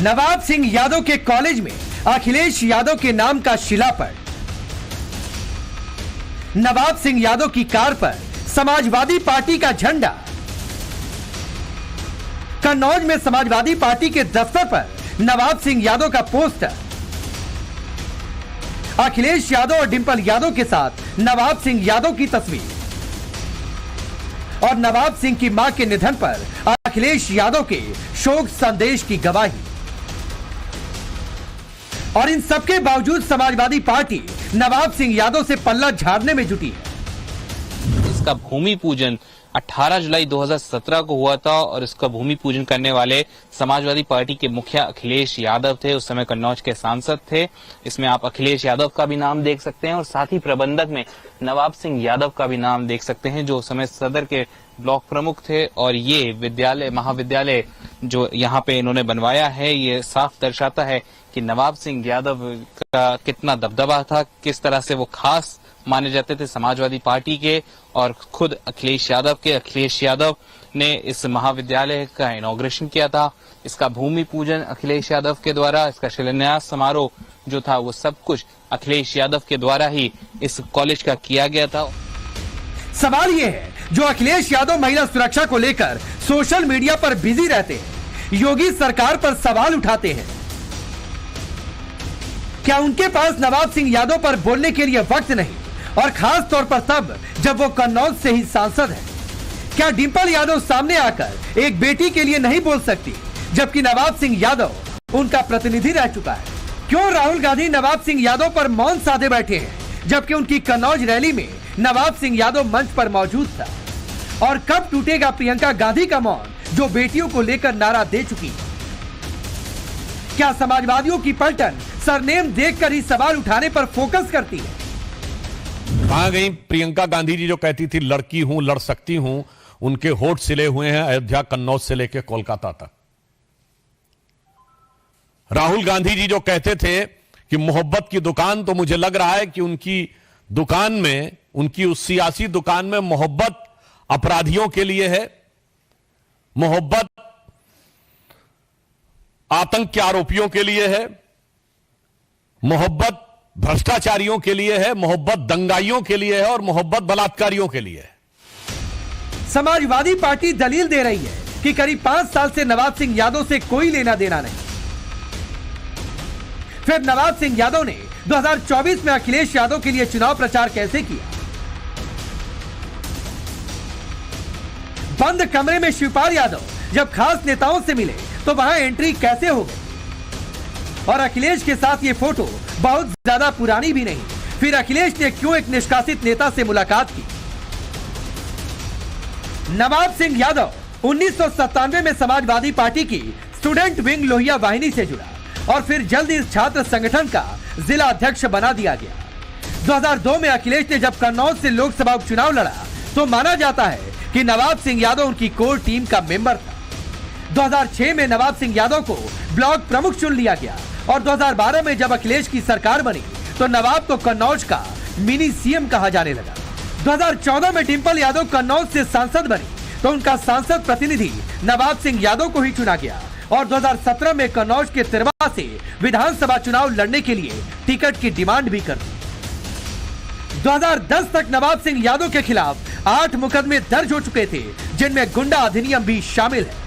नवाब सिंह यादव के कॉलेज में अखिलेश यादव के नाम का शिलापट। नवाब सिंह यादव की कार पर समाजवादी पार्टी का झंडा। कन्नौज में समाजवादी पार्टी के दफ्तर पर नवाब सिंह यादव का पोस्टर। अखिलेश यादव और डिंपल यादव के साथ नवाब सिंह यादव की तस्वीर और नवाब सिंह की मां के निधन पर अखिलेश यादव के शोक संदेश की गवाही। और इन सबके बावजूद समाजवादी पार्टी नवाब सिंह यादव से पल्ला झाड़ने में जुटी है। इसका भूमि पूजन 18 जुलाई 2017 को हुआ था और इसका भूमि पूजन करने वाले समाजवादी पार्टी के मुखिया अखिलेश यादव थे। उस समय कन्नौज के सांसद थे। इसमें आप अखिलेश यादव का भी नाम देख सकते हैं और साथ ही प्रबंधक में नवाब सिंह यादव का भी नाम देख सकते हैं, जो उस समय सदर के ब्लॉक प्रमुख थे। और ये विद्यालय महाविद्यालय जो यहाँ पे इन्होंने बनवाया है, ये साफ दर्शाता है कि नवाब सिंह यादव का कितना दबदबा था, किस तरह से वो खास माने जाते थे समाजवादी पार्टी के और खुद अखिलेश यादव ने इस महाविद्यालय का इनॉग्रेशन किया था। इसका भूमि पूजन अखिलेश यादव के द्वारा, इसका शिलान्यास समारोह जो था वो सब कुछ अखिलेश यादव के द्वारा ही इस कॉलेज का किया गया था। सवाल ये है, जो अखिलेश यादव महिला सुरक्षा को लेकर सोशल मीडिया पर बिजी रहते हैं, योगी सरकार पर सवाल उठाते हैं, क्या उनके पास नवाब सिंह यादव पर बोलने के लिए वक्त नहीं, और खास तौर पर तब जब वो कन्नौज से ही सांसद है? क्या डिंपल यादव सामने आकर एक बेटी के लिए नहीं बोल सकती, जबकि नवाब सिंह यादव उनका प्रतिनिधि रह चुका है? क्यों राहुल गांधी नवाब सिंह यादव पर मौन साधे बैठे हैं, जबकि उनकी कन्नौज रैली में नवाब सिंह यादव मंच पर मौजूद था? और कब टूटेगा प्रियंका गांधी का मौन, जो बेटियों को लेकर नारा दे चुकी है? क्या समाजवादियों की पलटन सरनेम देखकर ही सवाल उठाने पर फोकस करती है? कहां गई प्रियंका गांधी जी जो कहती थी लड़की हूं, लड़ सकती हूं? उनके होठ सिले हुए हैं अयोध्या कन्नौज से लेकर कोलकाता तक। राहुल गांधी जी जो कहते थे कि मोहब्बत की दुकान, तो मुझे लग रहा है कि उनकी दुकान में, उनकी उस सियासी दुकान में मोहब्बत अपराधियों के लिए है, मोहब्बत आतंक के आरोपियों के लिए है, मोहब्बत भ्रष्टाचारियों के लिए है, मोहब्बत दंगाइयों के लिए है और मोहब्बत बलात्कारियों के लिए है। समाजवादी पार्टी दलील दे रही है कि करीब 5 साल से नवाब सिंह यादव से कोई लेना देना नहीं। फिर नवाब सिंह यादव ने 2024 में अखिलेश यादव के लिए चुनाव प्रचार कैसे किया? बंद कमरे में शिवपाल यादव जब खास नेताओं से मिले तो वहां एंट्री कैसे हो गई? और अखिलेश के साथ ये फोटो बहुत ज्यादा पुरानी भी नहीं। फिर अखिलेश ने क्यों एक निष्कासित नेता से मुलाकात की? नवाब सिंह यादव 1997 में समाजवादी पार्टी की स्टूडेंट विंग लोहिया वाहिनी से जुड़ा और फिर जल्द इस छात्र संगठन का जिला अध्यक्ष बना दिया गया। 2002 में अखिलेश ने जब कन्नौज से लोकसभा उपचुनाव लड़ा तो माना जाता है कि नवाब सिंह यादव उनकी कोर टीम का मेंबर था। 2006 में नवाब सिंह यादव को ब्लॉक प्रमुख चुन लिया गया और 2012 में जब अखिलेश की सरकार बनी तो नवाब को कन्नौज का मिनी सीएम कहा जाने लगा। 2014 में डिंपल यादव कन्नौज से सांसद बनी तो उनका सांसद प्रतिनिधि नवाब सिंह यादव को ही चुना गया और 2017 में कन्नौज के तिरवा से विधानसभा चुनाव लड़ने के लिए टिकट की डिमांड भी कर दी। 2010 तक नवाब सिंह यादव के खिलाफ 8 मुकदमे दर्ज हो चुके थे, जिनमें गुंडा अधिनियम भी शामिल है।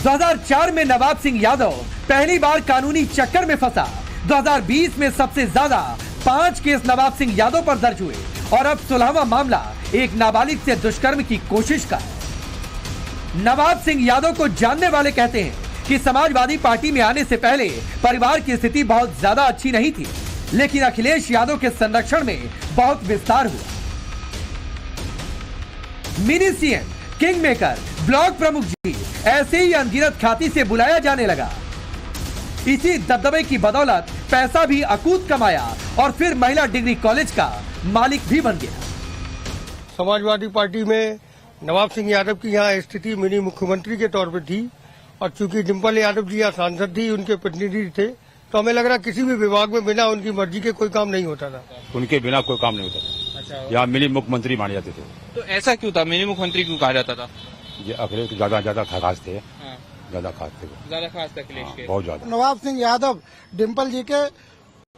2004 में नवाब सिंह यादव पहली बार कानूनी चक्कर में फंसा। 2020 में सबसे ज्यादा 5 केस नवाब सिंह यादव पर दर्ज हुए और अब 16वां मामला एक नाबालिग से दुष्कर्म की कोशिश का है। नवाब सिंह यादव को जानने वाले कहते हैं कि समाजवादी पार्टी में आने से पहले परिवार की स्थिति बहुत ज्यादा अच्छी नहीं थी, लेकिन अखिलेश यादव के संरक्षण में बहुत विस्तार हुआ। Mini CM, king maker, block प्रमुख जी ऐसे ही अनगिनत ख्याति से बुलाया जाने लगा। इसी दबदबे की बदौलत पैसा भी अकूत कमाया और फिर महिला डिग्री कॉलेज का मालिक भी बन गया। समाजवादी पार्टी में नवाब सिंह यादव की यहाँ स्थिति मिनी मुख्यमंत्री के तौर पर थी और चूंकि डिंपल यादव जी यहाँ सांसद थी, उनके प्रतिनिधि थे, तो हमें लग रहा किसी भी विभाग में बिना उनकी मर्जी के कोई काम नहीं होता था। उनके बिना कोई काम नहीं होता था। अच्छा, यहाँ मिनी मुख्यमंत्री माने जाते थे। तो ऐसा क्यों था? मिनी मुख्यमंत्री क्यों कहा जाता था? ये अखिलेश ज्यादा खास थे। ज्यादा खास थे वो। ज्यादा खास था अखिलेश के। बहुत ज्यादा। नवाब सिंह यादव डिम्पल जी के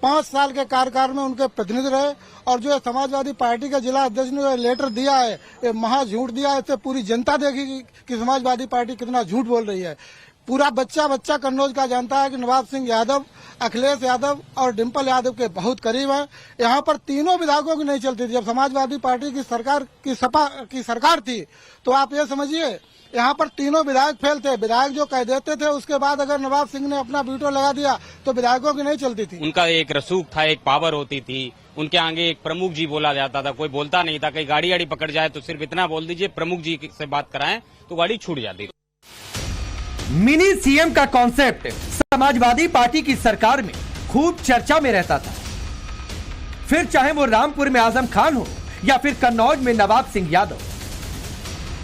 5 साल के कार्यकाल में उनके प्रतिनिधि रहे और जो समाजवादी पार्टी के जिला अध्यक्ष ने लेटर दिया है, ये महा झूठ दिया है। इससे पूरी जनता देखेगी कि समाजवादी पार्टी कितना झूठ बोल रही है। पूरा बच्चा कन्नौज का जानता है कि नवाब सिंह यादव, अखिलेश यादव और डिम्पल यादव के बहुत करीब हैं। यहाँ पर तीनों विधायकों की नहीं चलती थी। जब समाजवादी पार्टी की सरकार की सपा की सरकार थी तो आप ये समझिए यहाँ पर तीनों विधायक फेल थे। विधायक जो कह देते थे उसके बाद अगर नवाब सिंह ने अपना वीटो लगा दिया तो विधायकों की नहीं चलती थी। उनका एक रसूख था, एक पावर होती थी। उनके आगे एक प्रमुख जी बोला जाता था, कोई बोलता नहीं था। कहीं गाड़ी आड़ी पकड़ जाए तो सिर्फ इतना बोल दीजिए प्रमुख जी से बात कराएं तो गाड़ी छूट जाती थी। मिनी सीएम का कॉन्सेप्ट समाजवादी पार्टी की सरकार में खूब चर्चा में रहता था। फिर चाहे वो रामपुर में आजम खान हो या फिर कन्नौज में नवाब सिंह यादव।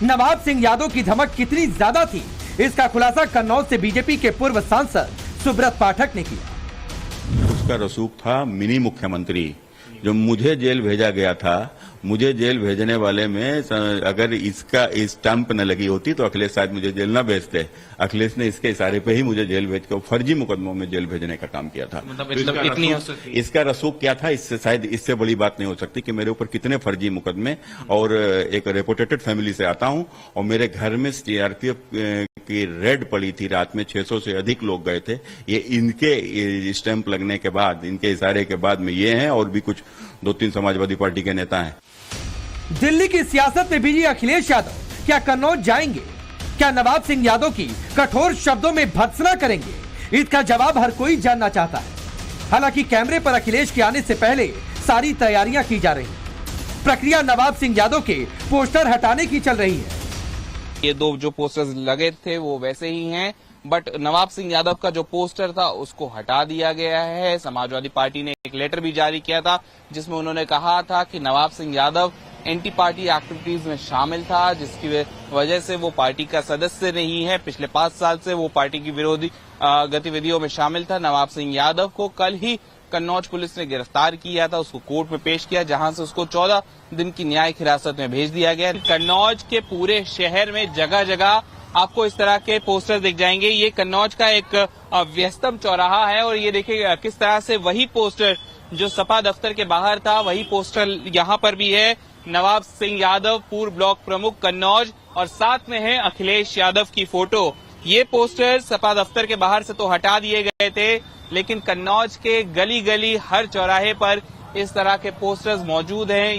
नवाब सिंह यादव की धमक कितनी ज्यादा थी, इसका खुलासा कन्नौज से बीजेपी के पूर्व सांसद सुब्रत पाठक ने किया। उसका रसूख था मिनी मुख्यमंत्री। जो मुझे जेल भेजा गया था, मुझे जेल भेजने वाले में अगर इसका स्टंप न लगी होती तो अखिलेश शायद मुझे जेल न भेजते। अखिलेश ने इसके इशारे पे ही मुझे जेल भेज कर फर्जी मुकदमों में जेल भेजने का काम किया था। तो इसका रसूख क्या था, इससे शायद इससे बड़ी बात नहीं हो सकती कि मेरे ऊपर कितने फर्जी मुकदमे। और एक रेपुटेटेड फैमिली से आता हूं और मेरे घर में सीआरपीएफ की रेड पड़ी थी। रात में 600 से अधिक लोग गए थे। ये इनके स्टैंप लगने के बाद, इनके इशारे के बाद में ये हैं और भी कुछ 2-3 समाजवादी पार्टी के नेता हैं। दिल्ली की सियासत में बिजी अखिलेश यादव क्या कन्नौज जाएंगे? क्या नवाब सिंह यादव की कठोर शब्दों में भर्त्सना करेंगे? इसका जवाब हर कोई जानना चाहता है। हालांकि कैमरे पर अखिलेश के आने से पहले सारी तैयारियां की जा रही हैं। प्रक्रिया नवाब सिंह यादव के पोस्टर हटाने की चल रही है। ये दो जो पोस्टर्स लगे थे वो वैसे ही हैं, बट नवाब सिंह यादव का जो पोस्टर था उसको हटा दिया गया है। समाजवादी पार्टी ने एक लेटर भी जारी किया था जिसमें उन्होंने कहा था कि Nawab Singh Yadav anti party activities में शामिल था, जिसकी वजह से वो पार्टी का सदस्य नहीं है। पिछले 5 साल से वो पार्टी की विरोधी गतिविधियों में शामिल था। नवाब सिंह यादव को कल ही कन्नौज पुलिस ने गिरफ्तार किया था, उसको कोर्ट में पेश किया, जहां से उसको 14 दिन की न्यायिक हिरासत में भेज दिया गया। कन्नौज के पूरे शहर में जगह जगह आपको इस तरह के पोस्टर दिख जाएंगे। ये कन्नौज का एक व्यस्तम चौराहा है और ये देखिए किस तरह से वही पोस्टर जो सपा दफ्तर के बाहर था वही पोस्टर यहाँ पर भी है। नवाब सिंह यादव पूर्व ब्लॉक प्रमुख कन्नौज और साथ में है अखिलेश यादव की फोटो। ये पोस्टर सपा दफ्तर के बाहर से तो हटा दिए गए थे, लेकिन कन्नौज के गली गली हर चौराहे पर इस तरह के पोस्टर्स मौजूद हैं।